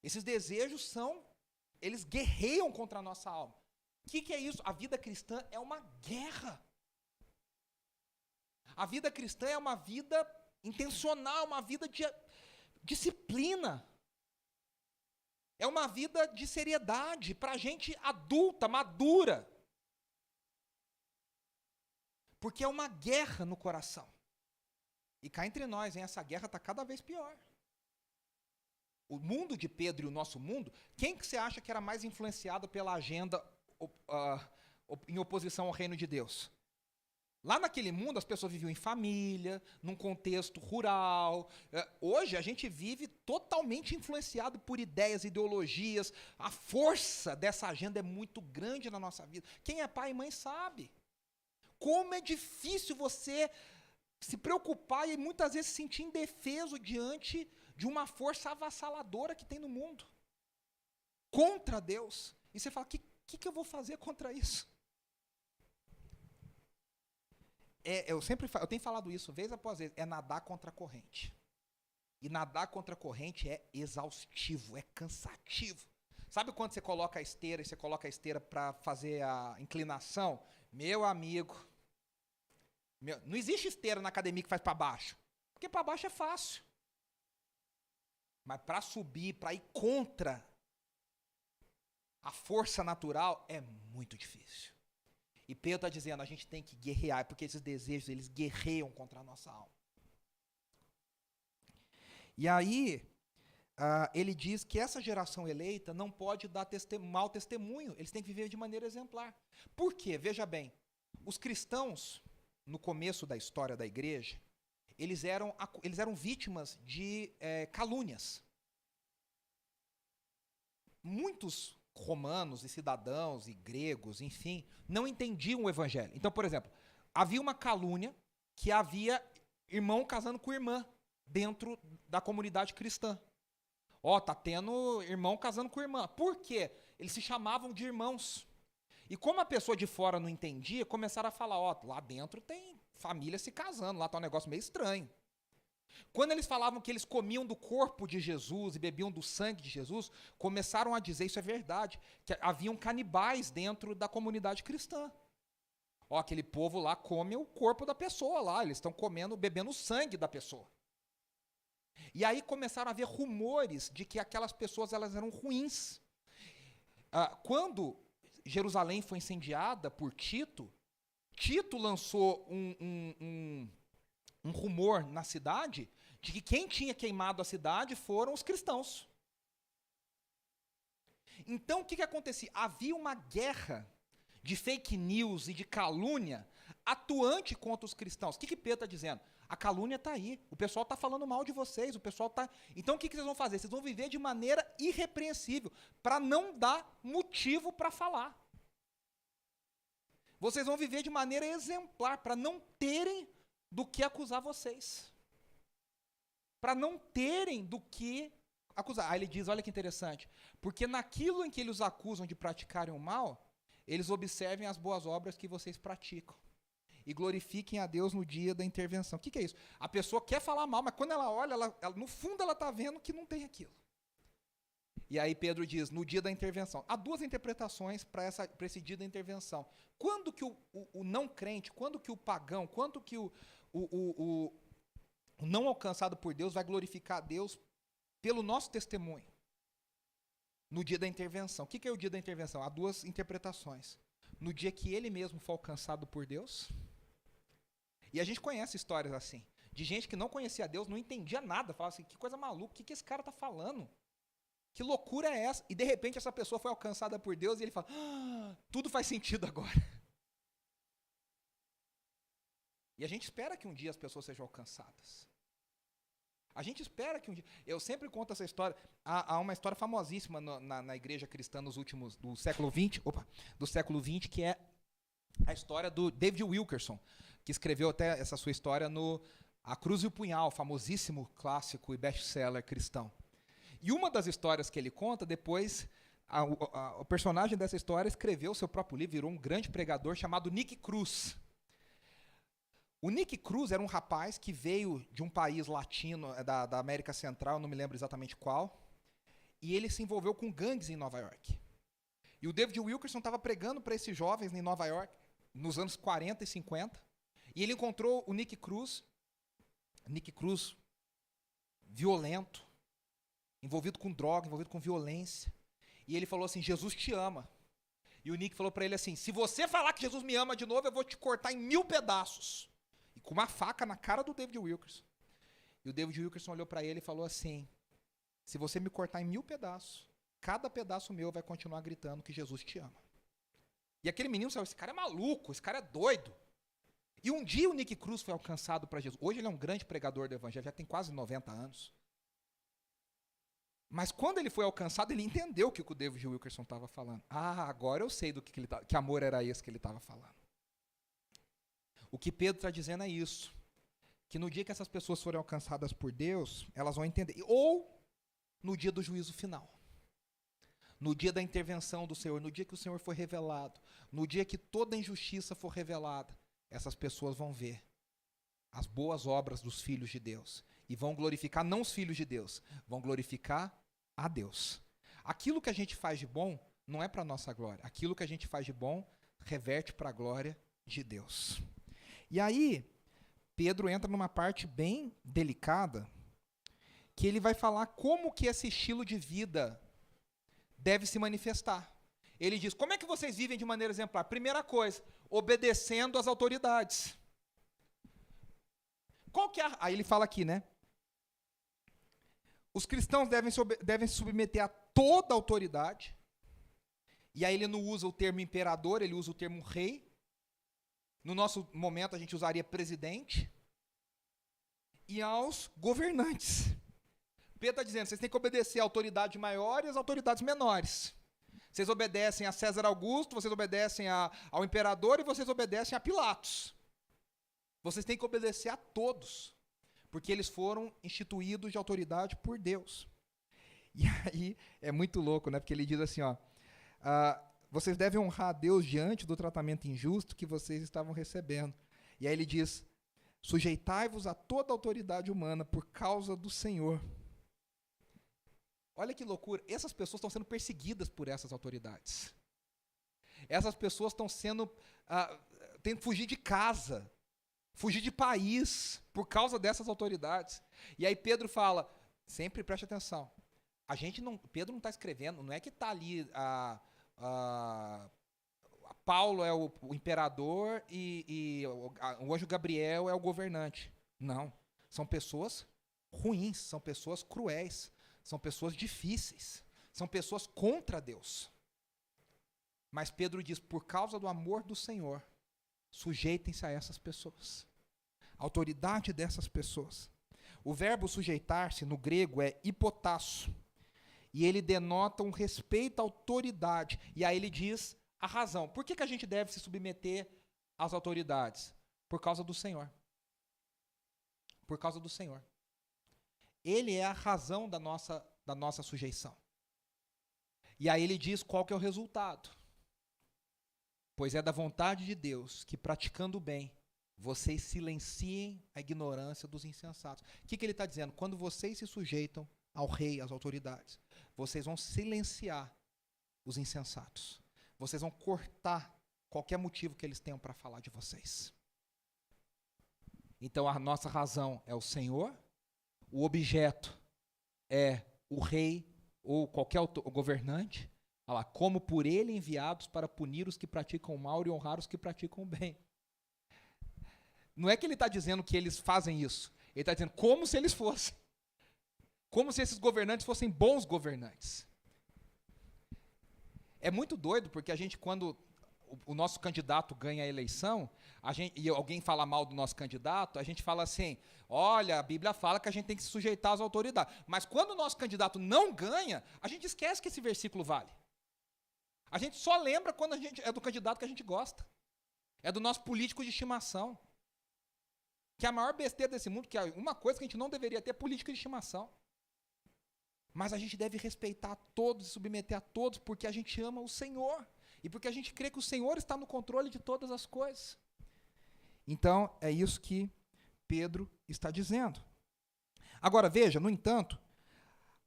Speaker 1: Esses desejos eles guerreiam contra a nossa alma. O que é isso? A vida cristã é uma guerra. A vida cristã é uma vida intencional, uma vida de disciplina. É uma vida de seriedade para gente adulta, madura. Porque é uma guerra no coração. E cá entre nós, essa guerra está cada vez pior. O mundo de Pedro e o nosso mundo, quem que você acha que era mais influenciado pela agenda em oposição ao reino de Deus? Lá naquele mundo as pessoas viviam em família, num contexto rural. Hoje a gente vive totalmente influenciado por ideias, ideologias. A força dessa agenda é muito grande na nossa vida. Quem é pai e mãe sabe. Como é difícil você se preocupar e muitas vezes se sentir indefeso diante de uma força avassaladora que tem no mundo. Contra Deus. E você fala, o que eu vou fazer contra isso? Eu tenho falado isso vez após vez, é nadar contra a corrente. E nadar contra a corrente é exaustivo, é cansativo. Sabe quando você coloca a esteira e você coloca a esteira para fazer a inclinação? Meu amigo, não existe esteira na academia que faz para baixo. Porque para baixo é fácil. Mas para subir, para ir contra a força natural, é muito difícil. E Pedro está dizendo, a gente tem que guerrear, porque esses desejos, eles guerreiam contra a nossa alma. E aí, ele diz que essa geração eleita não pode dar mau testemunho, eles têm que viver de maneira exemplar. Por quê? Veja bem, os cristãos, no começo da história da igreja, eles eram vítimas de calúnias. Muitos romanos e cidadãos e gregos, enfim, não entendiam o evangelho. Então, por exemplo, havia uma calúnia que havia irmão casando com irmã dentro da comunidade cristã. Tá tendo irmão casando com irmã. Por quê? Eles se chamavam de irmãos. E como a pessoa de fora não entendia, começaram a falar, lá dentro tem família se casando, lá tá um negócio meio estranho. Quando eles falavam que eles comiam do corpo de Jesus e bebiam do sangue de Jesus, começaram a dizer, isso é verdade, que haviam canibais dentro da comunidade cristã. Aquele povo lá come o corpo da pessoa lá, eles estão comendo, bebendo o sangue da pessoa. E aí começaram a haver rumores de que aquelas pessoas elas eram ruins. Quando Jerusalém foi incendiada por Tito, Tito lançou um rumor na cidade de que quem tinha queimado a cidade foram os cristãos. Então, o que acontecia? Havia uma guerra de fake news e de calúnia atuante contra os cristãos. O que Pedro está dizendo? A calúnia está aí. O pessoal está falando mal de vocês. O pessoal está. Então, o que vocês vão fazer? Vocês vão viver de maneira irrepreensível, para não dar motivo para falar. Vocês vão viver de maneira exemplar, para não terem do que acusar vocês. Para não terem do que acusar. Aí ele diz, olha que interessante, porque naquilo em que eles os acusam de praticarem o mal, eles observem as boas obras que vocês praticam. E glorifiquem a Deus no dia da intervenção. O que é isso? A pessoa quer falar mal, mas quando ela olha, no fundo ela está vendo que não tem aquilo. E aí Pedro diz, no dia da intervenção. Há duas interpretações para esse dia da intervenção. Quando que o não crente, quando que o pagão, quando que o não alcançado por Deus vai glorificar a Deus pelo nosso testemunho? No dia da intervenção. O que é o dia da intervenção? Há duas interpretações. No dia que ele mesmo foi alcançado por Deus. E a gente conhece histórias assim, de gente que não conhecia Deus, não entendia nada, falava assim, que coisa maluca, o que esse cara está falando? Que loucura é essa? E de repente essa pessoa foi alcançada por Deus e ele fala, tudo faz sentido agora. E a gente espera que um dia as pessoas sejam alcançadas. A gente espera que um dia... Eu sempre conto essa história. Há uma história famosíssima na igreja cristã do século XX, que é a história do David Wilkerson, que escreveu até essa sua história no A Cruz e o Punhal, famosíssimo clássico e best-seller cristão. E uma das histórias que ele conta, depois, o personagem dessa história escreveu seu próprio livro, virou um grande pregador chamado Nick Cruz. O Nick Cruz era um rapaz que veio de um país latino, da América Central, não me lembro exatamente qual, e ele se envolveu com gangues em Nova York. E o David Wilkerson estava pregando para esses jovens em Nova York, nos anos 40 e 50, e ele encontrou o Nick Cruz violento, envolvido com droga, envolvido com violência, e ele falou assim, Jesus te ama. E o Nick falou para ele assim, se você falar que Jesus me ama de novo, eu vou te cortar em 1000 pedaços. E com uma faca na cara do David Wilkerson. E o David Wilkerson olhou para ele e falou assim, se você me cortar em 1000 pedaços, cada pedaço meu vai continuar gritando que Jesus te ama. E aquele menino falou, esse cara é maluco, esse cara é doido. E um dia o Nick Cruz foi alcançado para Jesus. Hoje ele é um grande pregador do evangelho, já tem quase 90 anos. Mas quando ele foi alcançado, ele entendeu o que o David Wilkerson estava falando. Agora eu sei do que amor era esse que ele estava falando. O que Pedro está dizendo é isso. Que no dia que essas pessoas forem alcançadas por Deus, elas vão entender. Ou no dia do juízo final. No dia da intervenção do Senhor, no dia que o Senhor for revelado, no dia que toda a injustiça for revelada, essas pessoas vão ver as boas obras dos filhos de Deus. E vão glorificar não os filhos de Deus, vão glorificar a Deus. Aquilo que a gente faz de bom não é para a nossa glória. Aquilo que a gente faz de bom reverte para a glória de Deus. E aí, Pedro entra numa parte bem delicada, que ele vai falar como que esse estilo de vida deve se manifestar. Ele diz, como é que vocês vivem de maneira exemplar? Primeira coisa, obedecendo às autoridades. Qual que é aí ele fala aqui, né? os cristãos devem se submeter a toda autoridade. E aí ele não usa o termo imperador, ele usa o termo rei. No nosso momento a gente usaria presidente. E aos governantes. Pedro está dizendo, vocês têm que obedecer à autoridade maior e às autoridades menores. Vocês obedecem a César Augusto, vocês obedecem ao imperador e vocês obedecem a Pilatos. Vocês têm que obedecer a todos, porque eles foram instituídos de autoridade por Deus. E aí é muito louco, né? Porque ele diz assim, ó, vocês devem honrar a Deus diante do tratamento injusto que vocês estavam recebendo. E aí ele diz, sujeitai-vos a toda autoridade humana por causa do Senhor. Olha que loucura, essas pessoas estão sendo perseguidas por essas autoridades. Essas pessoas estão tendo que fugir de casa, fugir de país, por causa dessas autoridades. E aí Pedro fala, sempre preste atenção, Pedro não está escrevendo, não é que está ali, Paulo é o imperador e o anjo Gabriel é o governante. Não, são pessoas ruins, são pessoas cruéis, são pessoas difíceis, são pessoas contra Deus. Mas Pedro diz, por causa do amor do Senhor, sujeitem-se a essas pessoas. A autoridade dessas pessoas. O verbo sujeitar-se no grego é hipotasso. E ele denota um respeito à autoridade. E aí ele diz a razão. Por que a gente deve se submeter às autoridades? Por causa do Senhor. Por causa do Senhor. Ele é a razão da nossa sujeição. E aí ele diz qual que é o resultado. Pois é da vontade de Deus que, praticando o bem, vocês silenciem a ignorância dos insensatos. O que ele está dizendo? Quando vocês se sujeitam ao rei, às autoridades, vocês vão silenciar os insensatos. Vocês vão cortar qualquer motivo que eles tenham para falar de vocês. Então a nossa razão é o Senhor, o objeto é o rei ou qualquer governante, olha lá, como por ele enviados para punir os que praticam o mal e honrar os que praticam o bem. Não é que ele está dizendo que eles fazem isso, ele está dizendo como se eles fossem. Como se esses governantes fossem bons governantes. É muito doido, porque a gente, quando o nosso candidato ganha a eleição, e alguém fala mal do nosso candidato, a gente fala assim, olha, a Bíblia fala que a gente tem que se sujeitar às autoridades. Mas quando o nosso candidato não ganha, a gente esquece que esse versículo vale. A gente só lembra quando a gente é do candidato que a gente gosta. É do nosso político de estimação. Que é a maior besteira desse mundo, que é uma coisa que a gente não deveria ter, é política de estimação. Mas a gente deve respeitar a todos e submeter a todos, porque a gente ama o Senhor. E porque a gente crê que o Senhor está no controle de todas as coisas. Então, é isso que Pedro está dizendo. Agora, veja, no entanto,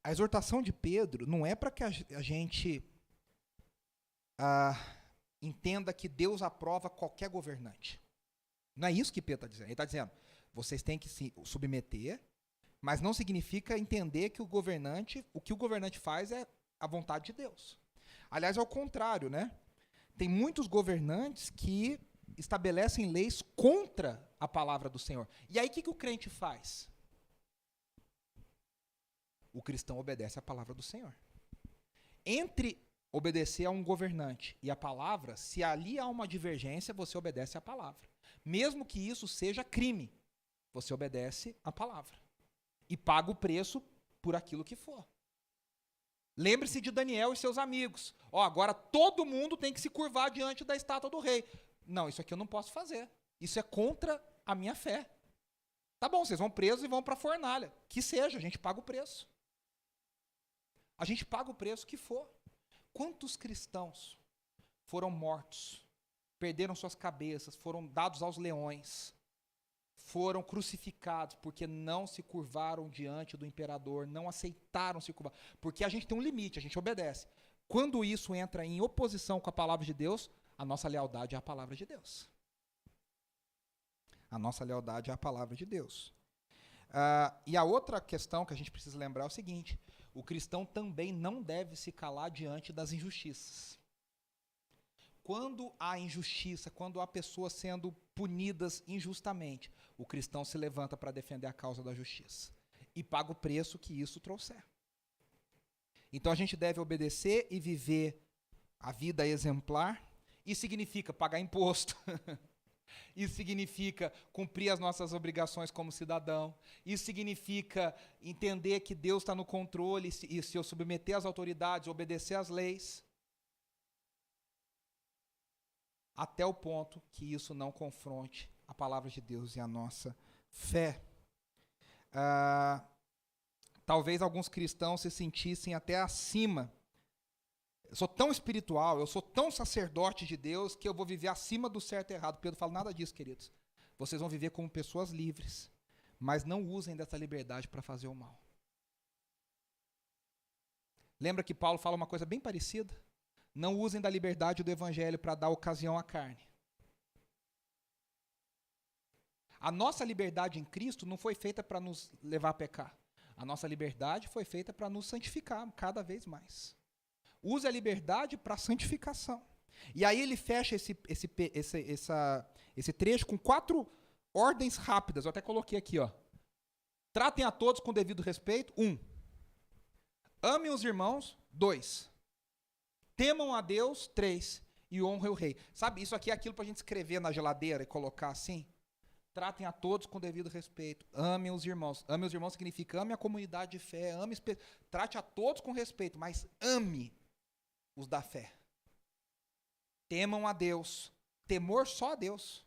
Speaker 1: a exortação de Pedro não é para que a gente entenda que Deus aprova qualquer governante. Não é isso que Pedro está dizendo. Ele está dizendo, vocês têm que se submeter, mas não significa entender que o que o governante faz é a vontade de Deus. Aliás, é o contrário, né? Tem muitos governantes que estabelecem leis contra a palavra do Senhor. E aí, o que o crente faz? O cristão obedece à palavra do Senhor. Entre obedecer a um governante e a palavra, se ali há uma divergência, você obedece à palavra. Mesmo que isso seja crime, você obedece à palavra. E paga o preço por aquilo que for. Lembre-se de Daniel e seus amigos. Agora todo mundo tem que se curvar diante da estátua do rei. Não, isso aqui eu não posso fazer. Isso é contra a minha fé. Tá bom, vocês vão presos e vão para a fornalha. Que seja, a gente paga o preço. A gente paga o preço que for. Quantos cristãos foram mortos, perderam suas cabeças, foram dados aos leões, foram crucificados porque não se curvaram diante do imperador, não aceitaram se curvar. Porque a gente tem um limite, a gente obedece. Quando isso entra em oposição com a palavra de Deus, a nossa lealdade é a palavra de Deus. A nossa lealdade é a palavra de Deus. E a outra questão que a gente precisa lembrar é o seguinte, o cristão também não deve se calar diante das injustiças. Quando há injustiça, quando há pessoas sendo punidas injustamente, o cristão se levanta para defender a causa da justiça. e paga o preço que isso trouxer. Então a gente deve obedecer e viver a vida exemplar. Isso significa pagar imposto. Isso significa cumprir as nossas obrigações como cidadão. Isso significa entender que Deus está no controle e se eu submeter às autoridades, obedecer às leis. Até o ponto que isso não confronte a palavra de Deus e a nossa fé. Talvez alguns cristãos se sentissem até acima. Eu sou tão espiritual, eu sou tão sacerdote de Deus, que eu vou viver acima do certo e errado. Pedro fala nada disso, queridos. Vocês vão viver como pessoas livres, mas não usem dessa liberdade para fazer o mal. Lembra que Paulo fala uma coisa bem parecida? Não usem da liberdade do evangelho para dar ocasião à carne. A nossa liberdade em Cristo não foi feita para nos levar a pecar. A nossa liberdade foi feita para nos santificar cada vez mais. Use a liberdade para a santificação. E aí ele fecha esse trecho com 4 ordens rápidas. Eu até coloquei aqui, ó. Tratem a todos com devido respeito. 1. Amem os irmãos. 2. Temam a Deus. 3. E honrem o rei. Sabe, isso aqui é aquilo para a gente escrever na geladeira e colocar assim. Tratem a todos com devido respeito. Amem os irmãos. Amem os irmãos significa ame a comunidade de fé. Trate a todos com respeito, mas ame os da fé. Temam a Deus. Temor só a Deus.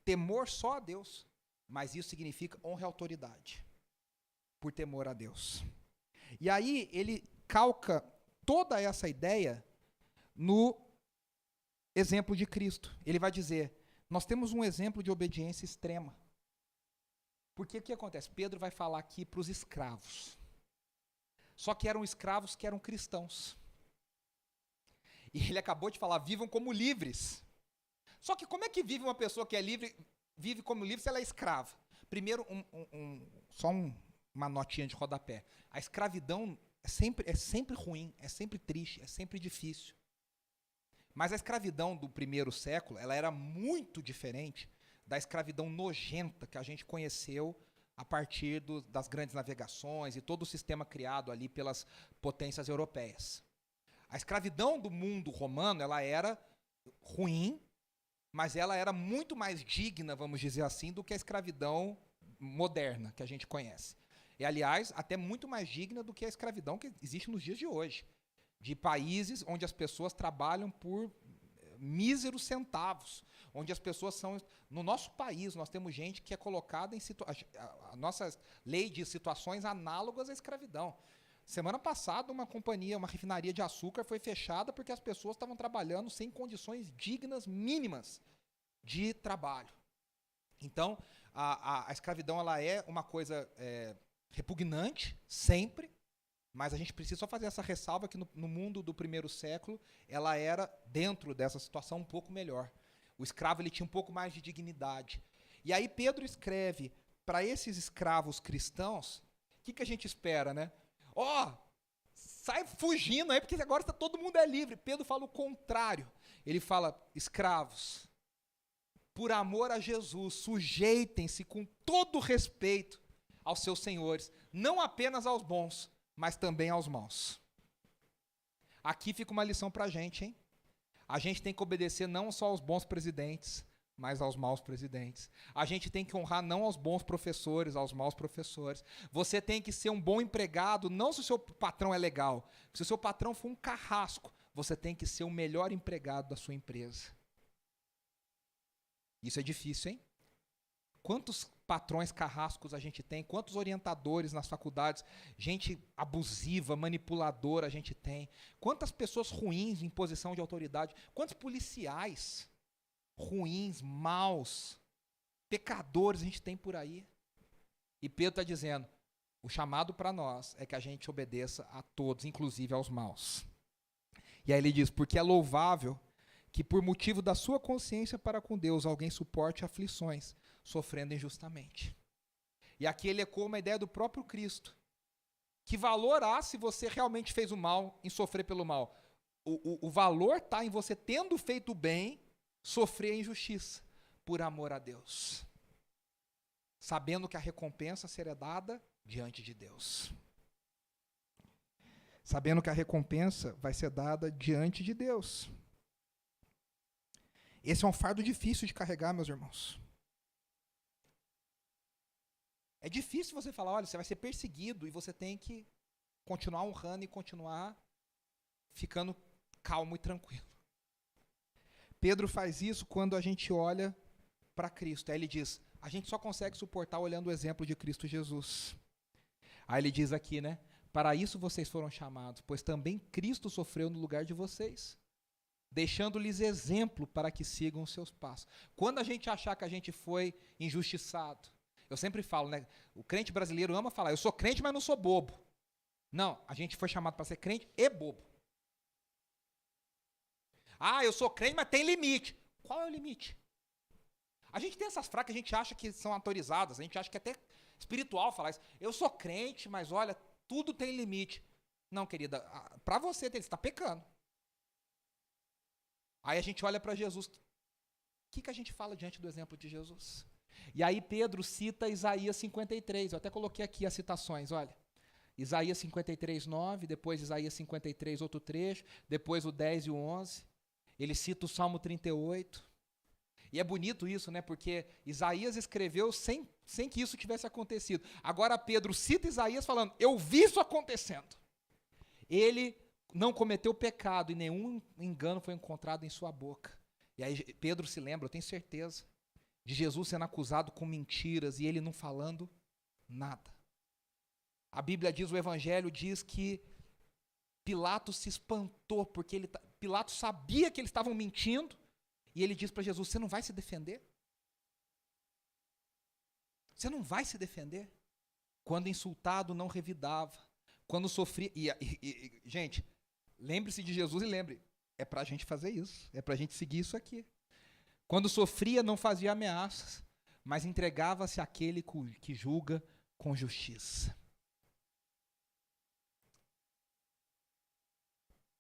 Speaker 1: Temor só a Deus. Mas isso significa honra a autoridade. Por temor a Deus. E aí ele calca toda essa ideia no exemplo de Cristo. Ele vai dizer, nós temos um exemplo de obediência extrema. Porque o que acontece? Pedro vai falar aqui para os escravos. Só que eram escravos que eram cristãos. E ele acabou de falar, vivam como livres. Só que como é que vive uma pessoa que é livre, vive como livre se ela é escrava? Primeiro, uma notinha de rodapé. A escravidão é sempre ruim, é sempre triste, é sempre difícil. Mas a escravidão do primeiro século, ela era muito diferente da escravidão nojenta que a gente conheceu a partir das grandes navegações e todo o sistema criado ali pelas potências europeias. A escravidão do mundo romano, ela era ruim, mas ela era muito mais digna, vamos dizer assim, do que a escravidão moderna que a gente conhece. E, aliás, até muito mais digna do que a escravidão que existe nos dias de hoje. De países onde as pessoas trabalham por míseros centavos, onde as pessoas são... No nosso país, nós temos gente que é colocada em a nossa lei de situações análogas à escravidão. Semana passada, uma refinaria de açúcar foi fechada porque as pessoas estavam trabalhando sem condições dignas, mínimas, de trabalho. Então, a escravidão ela é uma coisa repugnante, sempre, mas a gente precisa só fazer essa ressalva que no mundo do primeiro século, ela era, dentro dessa situação, um pouco melhor. O escravo ele tinha um pouco mais de dignidade. E aí Pedro escreve para esses escravos cristãos, o que a gente espera, né? Sai fugindo aí, porque agora todo mundo é livre. Pedro fala o contrário. Ele fala, escravos, por amor a Jesus, sujeitem-se com todo respeito aos seus senhores, não apenas aos bons, mas também aos maus. Aqui fica uma lição para a gente, hein? A gente tem que obedecer não só aos bons presidentes, mas aos maus presidentes. A gente tem que honrar não aos bons professores, aos maus professores. Você tem que ser um bom empregado, não se o seu patrão é legal. Se o seu patrão for um carrasco, você tem que ser o melhor empregado da sua empresa. Isso é difícil, hein? Quantos patrões carrascos a gente tem? Quantos orientadores nas faculdades? Gente abusiva, manipuladora a gente tem? Quantas pessoas ruins em posição de autoridade? Quantos policiais ruins, maus, pecadores a gente tem por aí? E Pedro está dizendo, o chamado para nós é que a gente obedeça a todos, inclusive aos maus. E aí ele diz, porque é louvável que por motivo da sua consciência para com Deus, alguém suporte aflições, sofrendo injustamente. E aqui ele ecoa uma ideia do próprio Cristo. Que valor há se você realmente fez o mal em sofrer pelo mal? O valor está em você, tendo feito o bem, sofrer a injustiça, por amor a Deus. sabendo que a recompensa será dada diante de Deus. Sabendo que a recompensa vai ser dada diante de Deus. Esse é um fardo difícil de carregar, meus irmãos. É difícil você falar, olha, você vai ser perseguido e você tem que continuar honrando e continuar ficando calmo e tranquilo. Pedro faz isso quando a gente olha para Cristo. Aí ele diz, a gente só consegue suportar olhando o exemplo de Cristo Jesus. Aí ele diz aqui, né? Para isso vocês foram chamados, pois também Cristo sofreu no lugar de vocês, deixando-lhes exemplo para que sigam os seus passos. Quando a gente achar que a gente foi injustiçado, eu sempre falo, né? O crente brasileiro ama falar, eu sou crente, mas não sou bobo. Não, a gente foi chamado para ser crente e bobo. Ah, eu sou crente, mas tem limite. Qual é o limite? A gente tem essas frases que a gente acha que são autorizadas, a gente acha que é até espiritual falar isso. Eu sou crente, mas olha, tudo tem limite. Não, querida, para você, ele está pecando. Aí a gente olha para Jesus. O que a gente fala diante do exemplo de Jesus? E aí Pedro cita Isaías 53. Eu até coloquei aqui as citações, olha. Isaías 53, 9, depois Isaías 53, outro trecho, depois o 10 e o 11. Ele cita o Salmo 38. E é bonito isso, né? Porque Isaías escreveu sem que isso tivesse acontecido. Agora Pedro cita Isaías falando, eu vi isso acontecendo. Ele não cometeu pecado e nenhum engano foi encontrado em sua boca. E aí Pedro se lembra, eu tenho certeza, de Jesus sendo acusado com mentiras e ele não falando nada. A Bíblia diz, o Evangelho diz que Pilatos se espantou, porque Pilatos sabia que eles estavam mentindo, e ele diz para Jesus, você não vai se defender? Você não vai se defender? Quando insultado, não revidava. Quando sofria... gente, lembre-se de Jesus e lembre, é para a gente fazer isso, é para a gente seguir isso aqui. Quando sofria, não fazia ameaças, mas entregava-se àquele que julga com justiça.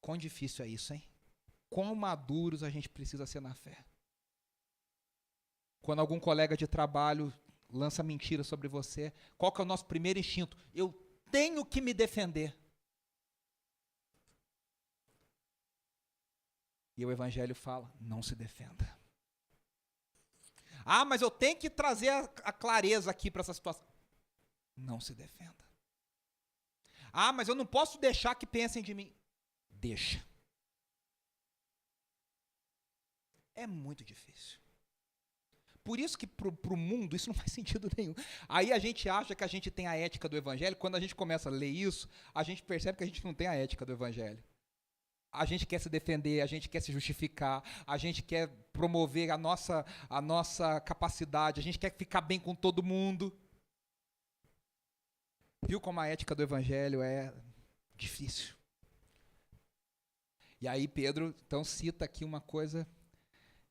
Speaker 1: Quão difícil é isso, hein? Quão maduros a gente precisa ser na fé. Quando algum colega de trabalho lança mentira sobre você, qual que é o nosso primeiro instinto? Eu tenho que me defender. E o Evangelho fala, não se defenda. Ah, mas eu tenho que trazer a clareza aqui para essa situação. Não se defenda. Ah, mas eu não posso deixar que pensem de mim. Deixa. É muito difícil. Por isso que para o mundo isso não faz sentido nenhum. Aí a gente acha que a gente tem a ética do Evangelho. Quando a gente começa a ler isso, a gente percebe que a gente não tem a ética do Evangelho. A gente quer se defender, a gente quer se justificar, a gente quer promover a nossa capacidade, a gente quer ficar bem com todo mundo. Viu como a ética do Evangelho é difícil? E aí Pedro, então, cita aqui uma coisa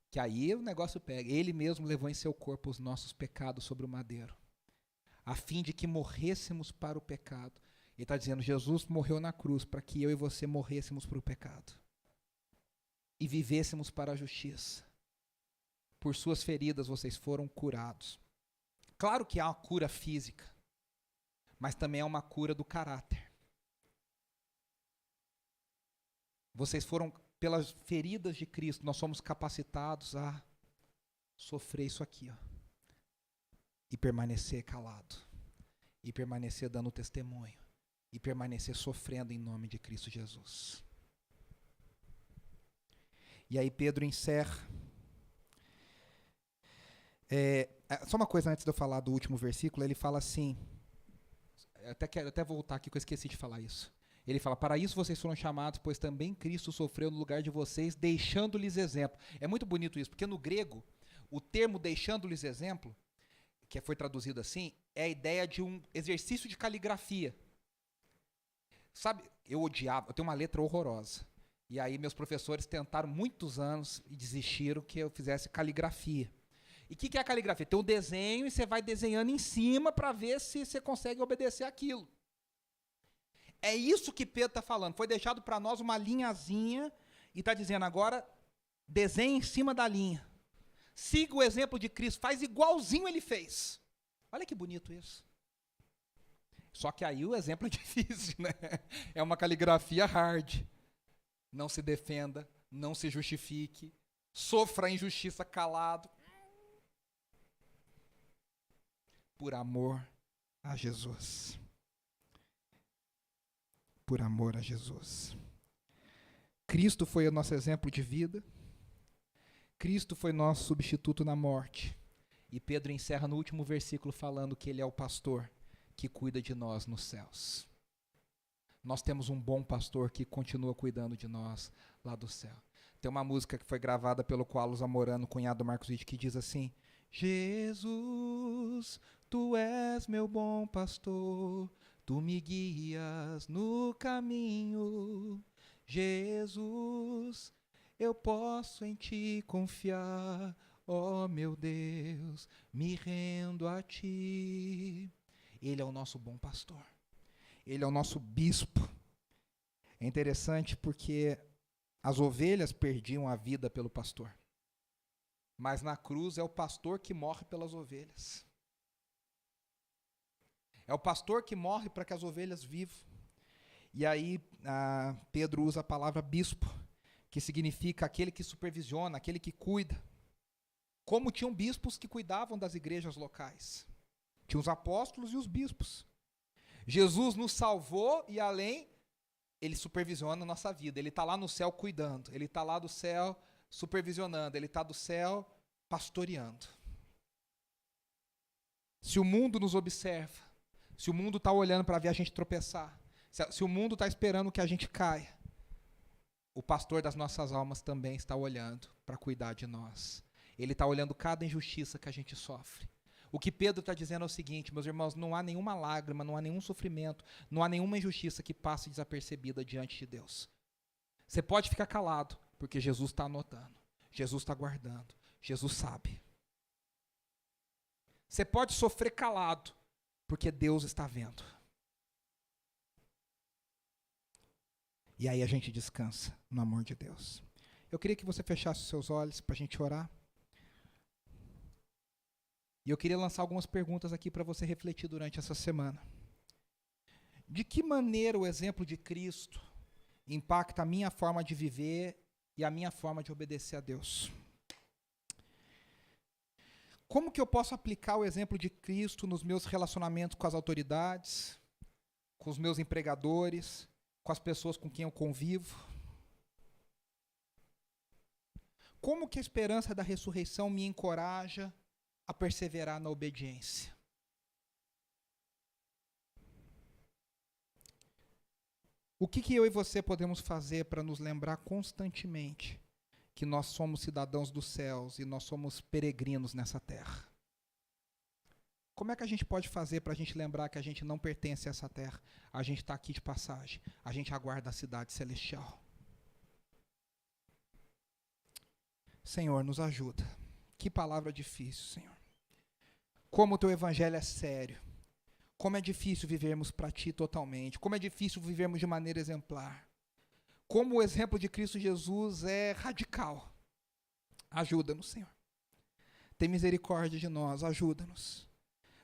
Speaker 1: que aí o negócio pega. Ele mesmo levou em seu corpo os nossos pecados sobre o madeiro, a fim de que morrêssemos para o pecado. Ele está dizendo, Jesus morreu na cruz para que eu e você morrêssemos para o pecado e vivêssemos para a justiça. Por suas feridas vocês foram curados. Claro que há uma cura física, mas também há uma cura do caráter. Vocês foram, pelas feridas de Cristo, nós somos capacitados a sofrer isso aqui, ó, e permanecer calado, e permanecer dando testemunho, e permanecer sofrendo em nome de Cristo Jesus. E aí Pedro encerra. Só uma coisa antes de eu falar do último versículo, ele fala assim, quero voltar aqui que eu esqueci de falar isso. Ele fala, para isso vocês foram chamados, pois também Cristo sofreu no lugar de vocês, deixando-lhes exemplo. É muito bonito isso, porque no grego, o termo deixando-lhes exemplo, que foi traduzido assim, é a ideia de um exercício de caligrafia. Sabe, eu tenho uma letra horrorosa. E aí meus professores tentaram muitos anos e desistiram que eu fizesse caligrafia. E o que é a caligrafia? Tem um desenho e você vai desenhando em cima para ver se você consegue obedecer aquilo. É isso que Pedro está falando. Foi deixado para nós uma linhazinha e está dizendo agora, desenhe em cima da linha. Siga o exemplo de Cristo, faz igualzinho ele fez. Olha que bonito isso. Só que aí o exemplo é difícil, né? É uma caligrafia hard. Não se defenda, não se justifique, sofra a injustiça calado. Por amor a Jesus. Por amor a Jesus. Cristo foi o nosso exemplo de vida. Cristo foi nosso substituto na morte. E Pedro encerra no último versículo falando que ele é o pastor que cuida de nós nos céus. Nós temos um bom pastor que continua cuidando de nós lá do céu. Tem uma música que foi gravada pelo Carlos Amorano, cunhado do Marcos Witt, que diz assim: Jesus, tu és meu bom pastor, tu me guias no caminho. Jesus, eu posso em ti confiar, ó meu Deus, me rendo a ti. Ele é o nosso bom pastor. Ele é o nosso bispo. É interessante porque as ovelhas perdiam a vida pelo pastor. Mas na cruz é o pastor que morre pelas ovelhas. É o pastor que morre para que as ovelhas vivam. E aí Pedro usa a palavra bispo, que significa aquele que supervisiona, aquele que cuida. Como tinham bispos que cuidavam das igrejas locais. Tinha os apóstolos e os bispos. Jesus nos salvou e além, ele supervisiona a nossa vida. Ele está lá no céu cuidando. Ele está lá do céu supervisionando. Ele está do céu pastoreando. Se o mundo nos observa, se o mundo está olhando para ver a gente tropeçar, se o mundo está esperando que a gente caia, o pastor das nossas almas também está olhando para cuidar de nós. Ele está olhando cada injustiça que a gente sofre. O que Pedro está dizendo é o seguinte, meus irmãos, não há nenhuma lágrima, não há nenhum sofrimento, não há nenhuma injustiça que passe desapercebida diante de Deus. Você pode ficar calado, porque Jesus está anotando, Jesus está guardando, Jesus sabe. Você pode sofrer calado, porque Deus está vendo. E aí a gente descansa no amor de Deus. Eu queria que você fechasse os seus olhos para a gente orar. E eu queria lançar algumas perguntas aqui para você refletir durante essa semana. De que maneira o exemplo de Cristo impacta a minha forma de viver e a minha forma de obedecer a Deus? Como que eu posso aplicar o exemplo de Cristo nos meus relacionamentos com as autoridades, com os meus empregadores, com as pessoas com quem eu convivo? Como que a esperança da ressurreição me encoraja a perseverar na obediência? O que eu e você podemos fazer para nos lembrar constantemente que nós somos cidadãos dos céus e nós somos peregrinos nessa terra? Como é que a gente pode fazer para a gente lembrar que a gente não pertence a essa terra? A gente está aqui de passagem, a gente aguarda a cidade celestial. Senhor, nos ajuda. Que palavra difícil, Senhor. Como o teu evangelho é sério. Como é difícil vivermos para ti totalmente. Como é difícil vivermos de maneira exemplar. Como o exemplo de Cristo Jesus é radical. Ajuda-nos, Senhor. Tem misericórdia de nós, ajuda-nos.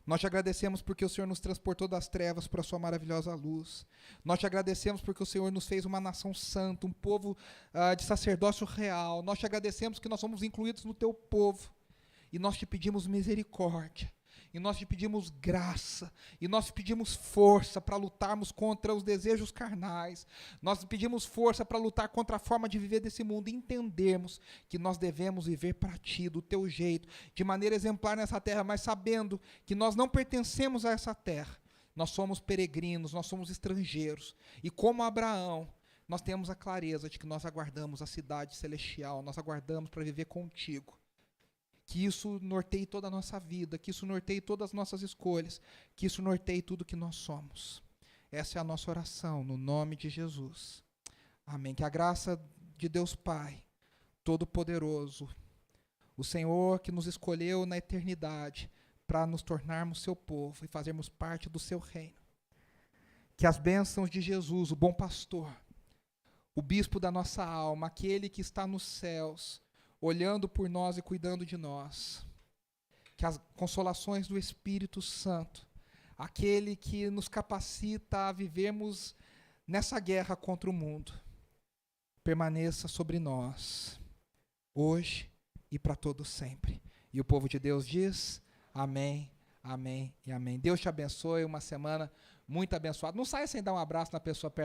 Speaker 1: Nós te agradecemos porque o Senhor nos transportou das trevas para a sua maravilhosa luz. Nós te agradecemos porque o Senhor nos fez uma nação santa, um povo de sacerdócio real. Nós te agradecemos que nós somos incluídos no teu povo. E nós te pedimos misericórdia, e nós te pedimos graça, e nós te pedimos força para lutarmos contra os desejos carnais. Nós te pedimos força para lutar contra a forma de viver desse mundo e entendermos que nós devemos viver para ti, do teu jeito, de maneira exemplar nessa terra, mas sabendo que nós não pertencemos a essa terra. Nós somos peregrinos, nós somos estrangeiros. E como Abraão, nós temos a clareza de que nós aguardamos a cidade celestial, nós aguardamos para viver contigo. Que isso norteie toda a nossa vida, que isso norteie todas as nossas escolhas, que isso norteie tudo que nós somos. Essa é a nossa oração, no nome de Jesus. Amém. Que a graça de Deus Pai, Todo-Poderoso, o Senhor que nos escolheu na eternidade para nos tornarmos seu povo e fazermos parte do seu reino. Que as bênçãos de Jesus, o bom pastor, o bispo da nossa alma, aquele que está nos céus, olhando por nós e cuidando de nós. que as consolações do Espírito Santo, aquele que nos capacita a vivermos nessa guerra contra o mundo, permaneça sobre nós, hoje e para todo sempre. E o povo de Deus diz: amém, amém e amém. Deus te abençoe, uma semana muito abençoada. Não saia sem dar um abraço na pessoa perto.